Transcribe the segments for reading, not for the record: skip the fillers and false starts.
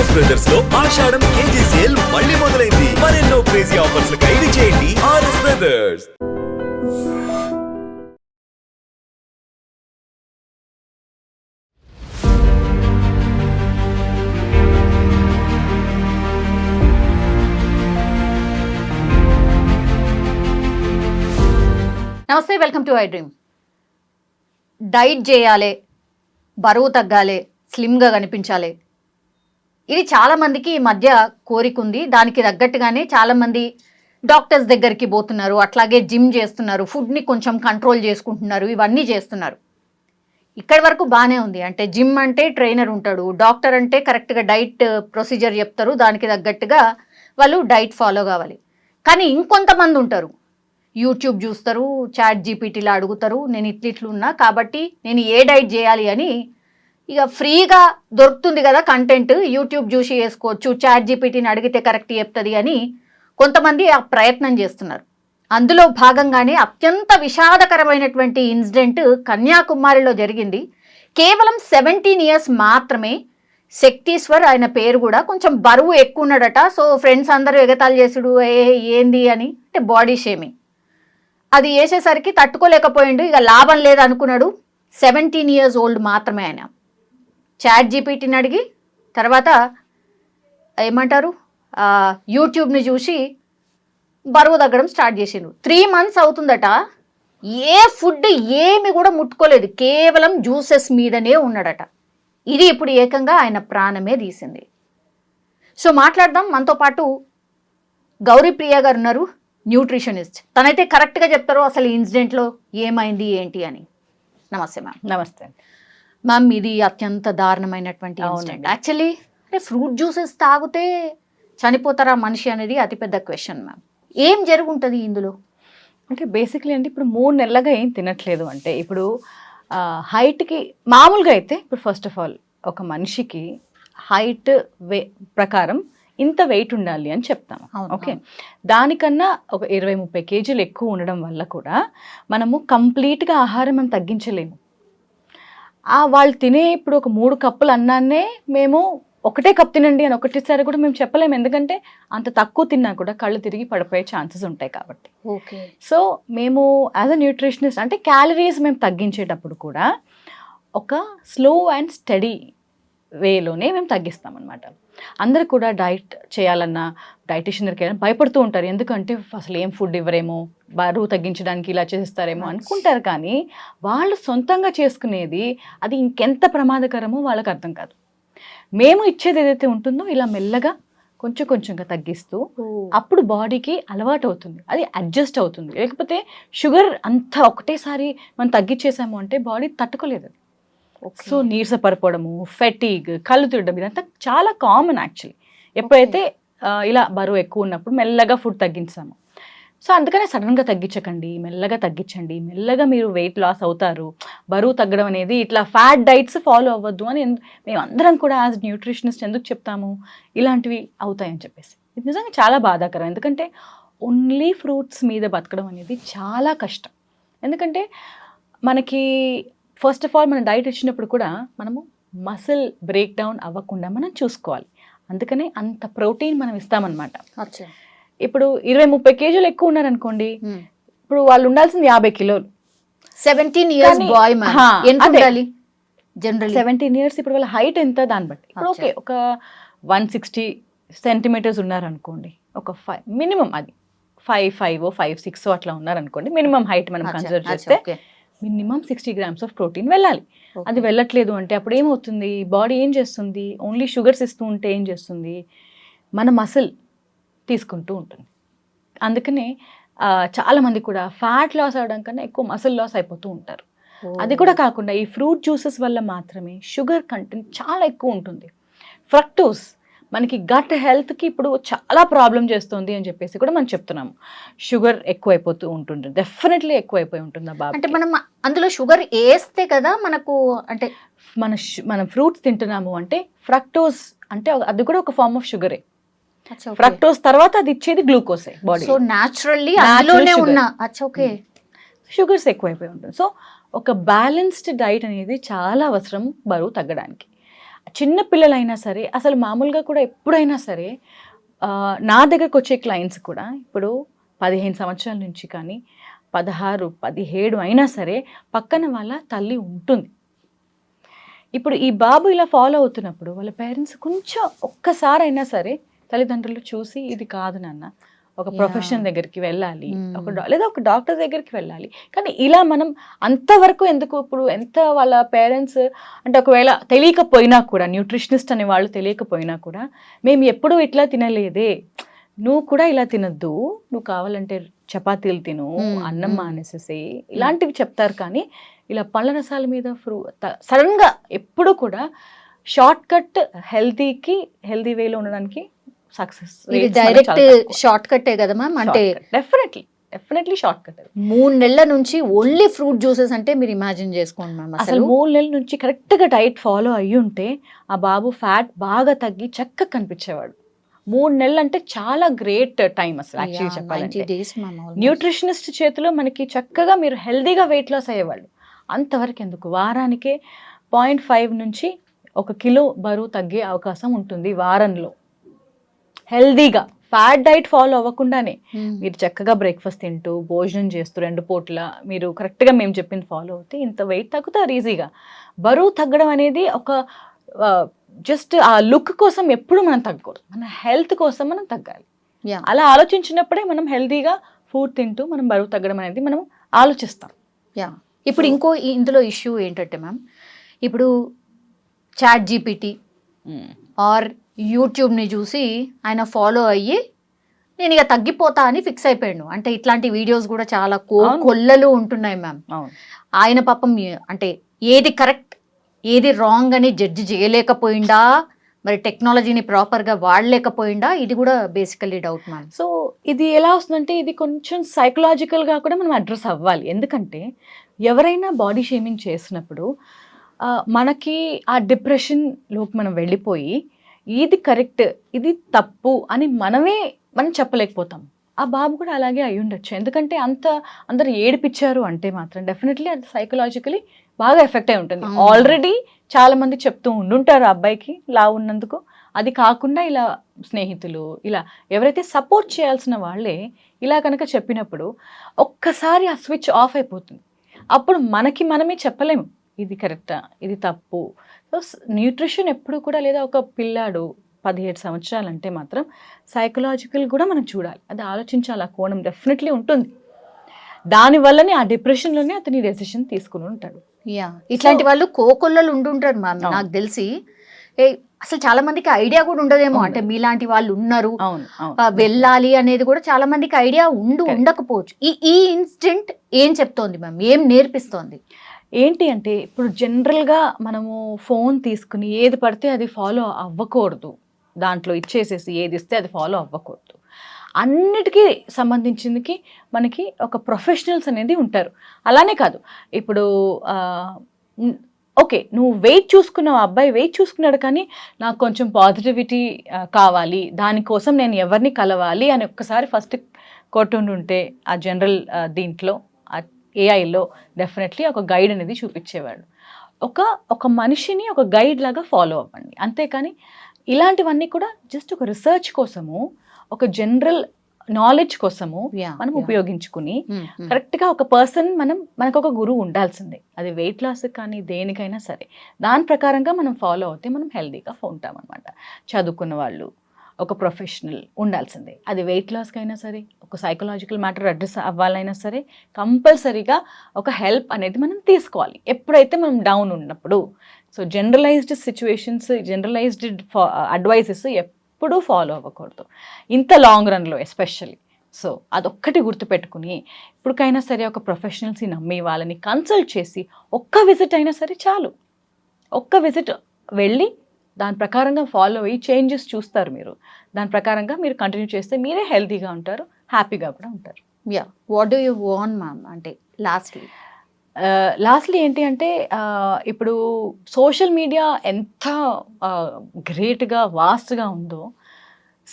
RS brothers లో ఆషాఢం KG sale మళ్ళీ మొదలైంది. మరెన్నో క్రేజీ ఆఫర్స్ ఖైదీ చేయండి ఆర్ఎస్ బ్రదర్స్. నమస్తే, welcome to I dream. Diet చేయాలి, బరువు తగ్గాలి, స్లిమ్గా కనిపించాలి, ఇది చాలామందికి ఈ మధ్య కోరిక ఉంది. దానికి తగ్గట్టుగానే చాలామంది డాక్టర్స్ దగ్గరికి పోతున్నారు, అట్లాగే జిమ్ చేస్తున్నారు, ఫుడ్ని కొంచెం కంట్రోల్ చేసుకుంటున్నారు, ఇవన్నీ చేస్తున్నారు. ఇక్కడి వరకు బాగానే ఉంది. అంటే జిమ్ అంటే ట్రైనర్ ఉంటాడు, డాక్టర్ అంటే కరెక్ట్గా డైట్ ప్రొసీజర్ చెప్తారు, దానికి తగ్గట్టుగా వాళ్ళు డైట్ ఫాలో కావాలి. కానీ ఇంకొంతమంది ఉంటారు, యూట్యూబ్ చూస్తారు, చాట్ జీపీటీలో అడుగుతారు, నేను ఇట్లు ఉన్నా కాబట్టి నేను ఏ డైట్ చేయాలి అని. ఇక ఫ్రీగా దొరుకుతుంది కదా కంటెంట్, యూట్యూబ్ చూసి వేసుకోవచ్చు, చాట్ జీపీటీని అడిగితే కరెక్ట్ చెప్తుంది అని కొంతమంది ఆ ప్రయత్నం చేస్తున్నారు. అందులో భాగంగానే అత్యంత విషాదకరమైనటువంటి ఇన్సిడెంట్ కన్యాకుమారిలో జరిగింది. కేవలం 17 years మాత్రమే. శక్తీశ్వర్ ఆయన పేరు కూడా, కొంచెం బరువు ఎక్కువ ఉన్నాడట. సో ఫ్రెండ్స్ అందరూ ఎగతాళి చేసుడు, ఏంది అని, అంటే బాడీ షేమింగ్. అది వేసేసరికి తట్టుకోలేకపోయిండు, ఇక లాభం లేదనుకున్నాడు. 17 years old మాత్రమే ఆయన. చాట్ జీపీటీని అడిగి తర్వాత ఏమంటారు యూట్యూబ్ని చూసి బరువు తగ్గడం స్టార్ట్ చేసిండు. 3 months అవుతుందట. ఏ ఫుడ్ ఏమి కూడా ముట్టుకోలేదు, కేవలం జ్యూసెస్ మీదనే ఉన్నాడట. ఇది ఇప్పుడు ఏకంగా ఆయన ప్రాణమే తీసింది. సో మాట్లాడదాం. మనతో పాటు గౌరీప్రియ గారు ఉన్నారు, న్యూట్రిషనిస్ట్. తనైతే కరెక్ట్గా చెప్తారు అసలు ఈ ఇన్సిడెంట్లో ఏమైంది ఏంటి అని. నమస్తే మ్యామ్. నమస్తే మ్యామ్. ఇది అత్యంత దారుణమైనటువంటి ఇన్సిడెంట్. యాక్చువల్లీ అంటే ఫ్రూట్ జ్యూసెస్ తాగితే చనిపోతారా మనిషి అనేది అతిపెద్ద క్వశ్చన్ మ్యామ్. ఏం జరుగుంటుంది ఇందులో? అంటే బేసిక్లీ అంటే ఇప్పుడు 3 నెలలుగా ఏం తినట్లేదు. అంటే ఇప్పుడు హైట్కి మామూలుగా అయితే ఇప్పుడు ఫస్ట్ ఆఫ్ ఆల్ ఒక మనిషికి హైట్ ప్రకారం ఇంత వెయిట్ ఉండాలి అని చెప్తాము. ఓకే, దానికన్నా ఒక 20-30 kgs ఎక్కువ ఉండడం వల్ల కూడా మనము కంప్లీట్గా ఆహారం మనం తగ్గించలేము. వాళ్ళు తినే ఇప్పుడు ఒక 3 కప్పులు అన్నాన్నే మేము ఒకటే కప్ తినండి అని ఒకటిసారి కూడా మేము చెప్పలేము. ఎందుకంటే అంత తక్కువ తిన్నా కూడా కళ్ళు తిరిగి పడిపోయే ఛాన్సెస్ ఉంటాయి కాబట్టి. ఓకే, సో మేము యాజ్ అ న్యూట్రిషనిస్ట్ అంటే క్యాలరీస్ మేము తగ్గించేటప్పుడు కూడా ఒక స్లో అండ్ స్టడీ వేలోనే మేము తగ్గిస్తామన్నమాట. అందరు కూడా డైట్ చేయాలన్నా డైటిషియన్ దగ్గరికి వెళ్ళాలని భయపడుతూ ఉంటారు. ఎందుకంటే అసలు ఏం ఫుడ్ ఇవ్వరేమో, బరువు తగ్గించడానికి ఇలా చేస్తారేమో అనుకుంటారు. కానీ వాళ్ళు సొంతంగా చేసుకునేది అది ఇంకెంత ప్రమాదకరమో వాళ్ళకి అర్థం కాదు. మేము ఇచ్చేది ఏదైతే ఉంటుందో ఇలా మెల్లగా కొంచెం కొంచెంగా తగ్గిస్తూ అప్పుడు బాడీకి అలవాటు అవుతుంది, అది అడ్జస్ట్ అవుతుంది. లేకపోతే షుగర్ అంతా ఒకటేసారి మనం తగ్గించేసాము అంటే బాడీ తట్టుకోలేదు. సో నీరసపడిపోవడము, ఫెటీగ్, కళ్ళు తిరగడం ఇదంతా చాలా కామన్ యాక్చువల్లీ. ఎప్పుడైతే ఇలా బరువు ఎక్కువ ఉన్నప్పుడు మెల్లగా ఫుడ్ తగ్గించాము. సో అందుకనే సడన్గా తగ్గించకండి, మెల్లగా తగ్గించండి, మెల్లగా మీరు వెయిట్ లాస్ అవుతారు. బరువు తగ్గడం అనేది ఇట్లా ఫ్యాట్ డైట్స్ ఫాలో అవ్వద్దు అని మేము అందరం కూడా యాజ్ న్యూట్రిషనిస్ట్ ఎందుకు చెప్తాము, ఇలాంటివి అవుతాయని చెప్పేసి. ఇది నిజంగా చాలా బాధాకరం. ఎందుకంటే ఓన్లీ ఫ్రూట్స్ మీద బతకడం అనేది చాలా కష్టం. ఎందుకంటే మనకి ఫస్ట్ ఆఫ్ ఆల్ మన డైట్ ఇచ్చినప్పుడు కూడా మనము మసిల్ బ్రేక్ డౌన్ అవ్వకుండా మనం చూసుకోవాలి. అందుకనే అంత ప్రోటీన్ మనం ఇస్తామన్నమాట. ఇప్పుడు 20-30 kgs ఎక్కువ ఉన్నారనుకోండి, ఇప్పుడు వాళ్ళు ఉండాల్సింది 50 kilos. 17 years బాయ్ ఎంత ఉండాలి జనరల్? 17 years. ఇప్పుడు వాళ్ళ హైట్ ఎంత దాన్ని బట్టి ఇప్పుడు ఓకే ఒక 160 centimeters ఉన్నారనుకోండి, ఒక 5 మినిమం, అది 5'5" 5'6" అట్లా ఉన్నారనుకోండి, మినిమం హైట్ మనం కన్సిడర్ చేస్తే మినిమం 60 grams ఆఫ్ ప్రోటీన్ వెళ్ళాలి. అది వెళ్ళట్లేదు అంటే అప్పుడు ఏమవుతుంది, బాడీ ఏం చేస్తుంది, ఓన్లీ షుగర్స్ ఇస్తూ ఉంటే ఏం చేస్తుంది, మన మసిల్ తీసుకుంటూ ఉంటుంది. అందుకనే చాలామంది కూడా ఫ్యాట్ లాస్ అవడం కన్నా ఎక్కువ మసిల్ లాస్ అయిపోతూ ఉంటారు. అది కూడా కాకుండా ఈ ఫ్రూట్ జ్యూసెస్ వల్ల మాత్రమే షుగర్ కంటెంట్ చాలా ఎక్కువ ఉంటుంది. ఫ్రక్టోస్ మనకి గట్ హెల్త్కి ఇప్పుడు చాలా ప్రాబ్లం చేస్తుంది అని చెప్పేసి కూడా మనం చెప్తున్నాము. షుగర్ ఎక్కువైపోతూ ఉంటుంది, డెఫినెట్లీ ఎక్కువైపోయి ఉంటుంది బాబు. అంటే మనం అందులో షుగర్ వేస్తే కదా మనకు, అంటే మనం ఫ్రూట్స్ తింటున్నాము అంటే ఫ్రక్టోస్ అంటే అది కూడా ఒక ఫార్మ్ ఆఫ్ షుగరే. ఫ్రక్టోస్ తర్వాత అది ఇచ్చేది గ్లూకోసే బాడీ. సో న్యాచురల్లీ అందులోనే ఉన్న షుగర్స్ ఎక్కువైపోయి ఉంటుంది. సో ఒక బ్యాలెన్స్డ్ డైట్ అనేది చాలా అవసరం బరువు తగ్గడానికి. చిన్న పిల్లలైనా సరే, అసలు మామూలుగా కూడా ఎప్పుడైనా సరే నా దగ్గరకు వచ్చే క్లయింట్స్ కూడా ఇప్పుడు 15 సంవత్సరాల నుంచి కానీ 16, 17 అయినా సరే పక్కన వాళ్ళ తల్లి ఉంటుంది. ఇప్పుడు ఈ బాబు ఇలా ఫాలో అవుతున్నప్పుడు వాళ్ళ పేరెంట్స్ కొంచెం ఒక్కసారైనా సరే తల్లిదండ్రులు చూసి ఇది కాదు నాన్న, ఒక ప్రొఫెషనల్ దగ్గరికి వెళ్ళాలి, లేదా ఒక డాక్టర్ దగ్గరికి వెళ్ళాలి. కానీ ఇలా మనం అంతవరకు ఎందుకు, ఇప్పుడు ఎంత వాళ్ళ పేరెంట్స్ అంటే ఒకవేళ తెలియకపోయినా కూడా, న్యూట్రిషనిస్ట్ అనే వాళ్ళు తెలియకపోయినా కూడా, మేము ఎప్పుడూ ఇట్లా తినలేదే, నువ్వు కూడా ఇలా తినద్దు, నువ్వు కావాలంటే చపాతీలు తిను, అన్నం మానేసేసి, ఇలాంటివి చెప్తారు. కానీ ఇలా పళ్ళ రసాల మీద సడన్గా ఎప్పుడు కూడా షార్ట్ కట్ హెల్తీ వేలో ఉండడానికి సక్సెస్ డైరెక్ట్ షార్ట్ కట్టే కదా మ్యామ్. అంటే డెఫినెట్లీ షార్ట్ కట్. 3 నెలల నుంచి ఓన్లీ ఫ్రూట్ జ్యూసెస్ అంటే మీరు ఇమాజిన్ చేసుకోండి మ్యామ్. అసలు 3 నెలల నుంచి కరెక్ట్గా డైట్ ఫాలో అయ్యి ఉంటే ఆ బాబు ఫ్యాట్ బాగా తగ్గి చక్కగా కనిపించేవాడు. 3 నెలలు అంటే చాలా గ్రేట్ టైం అసలు యాక్చువల్లీ చెప్పాలంటే. న్యూట్రిషనిస్ట్ చేతిలో మనకి చక్కగా మీరు హెల్దీగా వెయిట్ లాస్ అయ్యేవాళ్ళు. అంతవరకు ఎందుకు, వారానికే 0.5 నుంచి 1 కిలో బరువు తగ్గే అవకాశం ఉంటుంది వారంలో. హెల్దీగా ఫ్యాట్ డైట్ ఫాలో అవ్వకుండానే మీరు చక్కగా బ్రేక్ఫాస్ట్ తింటూ భోజనం చేస్తూ 2 పూట్ల మీరు కరెక్ట్గా మేము చెప్పింది ఫాలో అవుతే ఇంత వెయిట్ తగ్గుతారు ఈజీగా. బరువు తగ్గడం అనేది ఒక జస్ట్ ఆ లుక్ కోసం ఎప్పుడు మనం తగ్గకూడదు, మన హెల్త్ కోసం మనం తగ్గాలి. అలా ఆలోచించినప్పుడే మనం హెల్తీగా ఫుడ్ తింటూ మనం బరువు తగ్గడం అనేది మనం ఆలోచిస్తాం. ఇప్పుడు ఇందులో ఇష్యూ ఏంటంటే మ్యామ్, ఇప్పుడు ChatGPT ఆర్ యూట్యూబ్ని చూసి ఆయన ఫాలో అయ్యి నేను ఇక తగ్గిపోతా అని ఫిక్స్ అయిపోయాడు. అంటే ఇట్లాంటి వీడియోస్ కూడా చాలా కొల్లలు ఉంటున్నాయి మ్యామ్. ఆయన పాపం అంటే ఏది కరెక్ట్ ఏది రాంగ్ అని జడ్జి చేయలేకపోయిందా, మరి టెక్నాలజీని ప్రాపర్గా వాడలేకపోయిందా, ఇది కూడా బేసికల్లీ డౌట్ మ్యామ్. సో ఇది ఎలా వస్తుందంటే ఇది కొంచెం సైకలాజికల్గా కూడా మనం అడ్రస్ అవ్వాలి. ఎందుకంటే ఎవరైనా బాడీ షేమింగ్ చేసినప్పుడు మనకి ఆ డిప్రెషన్లోకి మనం వెళ్ళిపోయి ఇది కరెక్ట్ ఇది తప్పు అని మనం చెప్పలేకపోతాం. ఆ బాబు కూడా అలాగే అయి ఉండొచ్చు. ఎందుకంటే అందరు ఏడిపించారు అంటే మాత్రం డెఫినెట్లీ అది సైకలాజికలీ బాగా ఎఫెక్ట్ అయి ఉంటుంది. ఆల్రెడీ చాలా మంది చెప్తూ ఉండుంటారు ఆ అబ్బాయికి లావు ఉన్నందుకు. అది కాకుండా ఇలా స్నేహితులు ఇలా ఎవరైతే సపోర్ట్ చేయాల్సిన వాళ్ళే ఇలా కనుక చెప్పినప్పుడు ఒక్కసారి ఆ స్విచ్ ఆఫ్ అయిపోతుంది. అప్పుడు మనమే చెప్పలేము ఇది కరెక్టా ఇది తప్పు. సో న్యూట్రిషన్ ఎప్పుడు కూడా, లేదా ఒక పిల్లాడు 17 సంవత్సరాలు అంటే మాత్రం సైకలాజికల్ కూడా మనం చూడాలి, అది ఆలోచించాలి. ఆ కోణం డెఫినెట్లీ ఉంటుంది. దానివల్లనే ఆ డిప్రెషన్లోనే అతని డెసిషన్ తీసుకుని ఉంటాడు. ఇట్లాంటి వాళ్ళు కోకొల్లలు ఉంటుంటారు మ్యామ్. నాకు తెలిసి అసలు చాలా మందికి ఐడియా కూడా ఉండదేమో, అంటే మీలాంటి వాళ్ళు ఉన్నారు వెళ్ళాలి అనేది కూడా చాలా మందికి ఐడియా ఉండకపోవచ్చు. ఈ ఇన్సిడెంట్ ఏం చెప్తోంది మ్యామ్, ఏం నేర్పిస్తోంది? ఏంటి అంటే ఇప్పుడు జనరల్గా మనము ఫోన్ తీసుకుని ఏది పడితే అది ఫాలో అవ్వకూడదు, దాంట్లో ఇచ్చేసేసి ఏది ఇస్తే అది ఫాలో అవ్వకూడదు. అన్నిటికీ సంబంధించిందికి మనకి ఒక ప్రొఫెషనల్స్ అనేది ఉంటారు. అలానే కాదు, ఇప్పుడు ఓకే నువ్వు వెయిట్ చూసుకున్నావు, అబ్బాయి వెయిట్ చూసుకున్నాడు, కానీ నాకు కొంచెం పాజిటివిటీ కావాలి, దానికోసం నేను ఎవరిని కలవాలి అని ఒక్కసారి ఫస్ట్ కొట్టుండుంటే ఆ జనరల్ దీంట్లో ఏఐలో డెఫినెట్లీ ఒక గైడ్ అనేది చూపించేవాడు. ఒక మనిషిని ఒక గైడ్ లాగా ఫాలో అవ్వండి. అంతేకాని ఇలాంటివన్నీ కూడా జస్ట్ ఒక రీసెర్చ్ కోసము, ఒక జనరల్ నాలెడ్జ్ కోసము మనం ఉపయోగించుకుని కరెక్ట్గా ఒక పర్సన్ మనకు ఒక గురువు ఉండాల్సిందే. అది వెయిట్ లాస్ కానీ దేనికైనా సరే దాని ప్రకారంగా మనం ఫాలో అవుతే మనం హెల్దీగా ఉంటాం అనమాట. చదువుకున్న వాళ్ళు, ఒక ప్రొఫెషనల్ ఉండాల్సిందే. అది వెయిట్ లాస్కి అయినా సరే, ఒక సైకలాజికల్ మ్యాటర్ అడ్రస్ అవ్వాలైనా సరే కంపల్సరీగా ఒక హెల్ప్ అనేది మనం తీసుకోవాలి ఎప్పుడైతే మనం డౌన్ ఉన్నప్పుడు. So generalized situations, generalized advices ఎప్పుడూ ఫాలో అవ్వకూడదు ఇంత లాంగ్ రన్లో ఎస్పెషల్లీ. సో అదొక్కటి గుర్తుపెట్టుకుని ఇప్పటికైనా సరే ఒక ప్రొఫెషనల్స్ని నమ్మి వాళ్ళని కన్సల్ట్ చేసి ఒక్క విజిట్ అయినా సరే చాలు. ఒక్క విజిట్ వెళ్ళి దాని ప్రకారంగా ఫాలో అయ్యి చేంజెస్ చూస్తారు మీరు. దాని ప్రకారంగా మీరు కంటిన్యూ చేస్తే మీరే హెల్తీగా ఉంటారు, హ్యాపీగా కూడా ఉంటారు. What do you want ma'am? అంటే లాస్ట్లీ ఏంటి అంటే ఇప్పుడు సోషల్ మీడియా ఎంత గ్రేట్గా వాస్ట్గా ఉందో,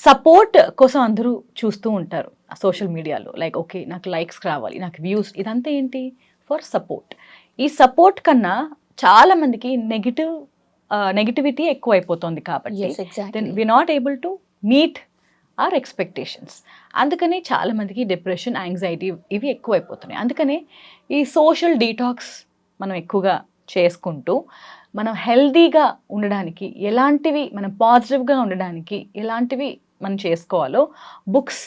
సపోర్ట్ కోసం అందరూ చూస్తూ ఉంటారు సోషల్ మీడియాలో. లైక్ ఓకే నాకు లైక్స్ రావాలి, నాకు వ్యూస్, ఇదంతా ఏంటి ఫర్ సపోర్ట్. ఈ సపోర్ట్ కన్నా చాలామందికి నెగిటివ్ నెగిటివిటీ ఎక్కువ అయిపోతుంది కాబట్టి Yes, exactly. Then we not able to meet our expectations. అందుకని చాలామందికి డిప్రెషన్, యాంగ్జైటీ ఇవి ఎక్కువైపోతున్నాయి. అందుకని ఈ సోషల్ డీటాక్స్ మనం ఎక్కువగా చేసుకుంటూ మనం హెల్దీగా ఉండడానికి ఎలాంటివి, మనం పాజిటివ్గా ఉండడానికి ఎలాంటివి మనం చేసుకోవాలో బుక్స్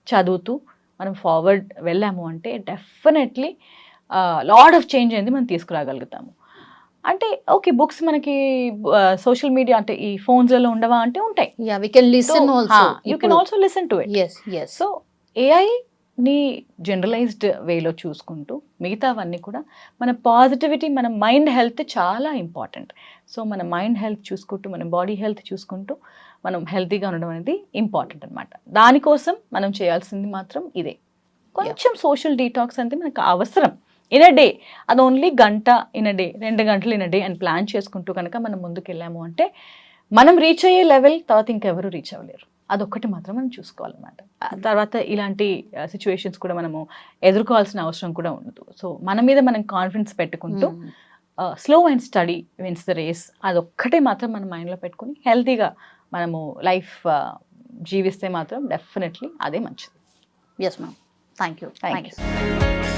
చదువుతూ మనం ఫార్వర్డ్ వెళ్ళాము అంటే డెఫినెట్లీ లాట్ ఆఫ్ చేంజ్ అనేది మనం తీసుకురాగలుగుతాము. అంటే ఓకే, బుక్స్ మనకి సోషల్ మీడియా అంటే ఈ ఫోన్స్లలో ఉండవా అంటే ఉంటాయి. Yeah we can listen also. You can also listen to it. yes yes so ఏఐని జనరలైజ్డ్ వేలో చూసుకుంటూ మిగతావన్నీ కూడా మన పాజిటివిటీ, మన మైండ్ హెల్త్ చాలా ఇంపార్టెంట్. సో మన మైండ్ హెల్త్ చూసుకుంటూ, మన బాడీ హెల్త్ చూసుకుంటూ మనం హెల్తీగా ఉండడం అనేది ఇంపార్టెంట్ అనమాట. దానికోసం మనం చేయాల్సింది మాత్రం ఇదే, కొంచెం సోషల్ డీటాక్స్ అంటే మనకు అవసరం. ఇన్ అ డే, అది ఓన్లీ గంట ఇన్ అ డే, 2 గంటలు ఇన్ అ డే అని ప్లాన్ చేసుకుంటూ కనుక మనం ముందుకు వెళ్ళాము అంటే మనం రీచ్ అయ్యే లెవెల్ తర్వాత ఇంకెవరు రీచ్ అవ్వలేరు. అదొక్కటి మాత్రం మనం చూసుకోవాలన్నమాట. తర్వాత ఇలాంటి సిచ్యువేషన్స్ కూడా మనము ఎదుర్కోవాల్సిన అవసరం కూడా ఉండదు. సో మన మీద మనం కాన్ఫిడెన్స్ పెట్టుకుంటూ slow and steady wins the race, అదొక్కటే మాత్రం మన మైండ్లో పెట్టుకుని హెల్తీగా మనము లైఫ్ జీవిస్తే మాత్రం డెఫినెట్లీ అదే మంచిది. yes ma'am, thank you. Thank you.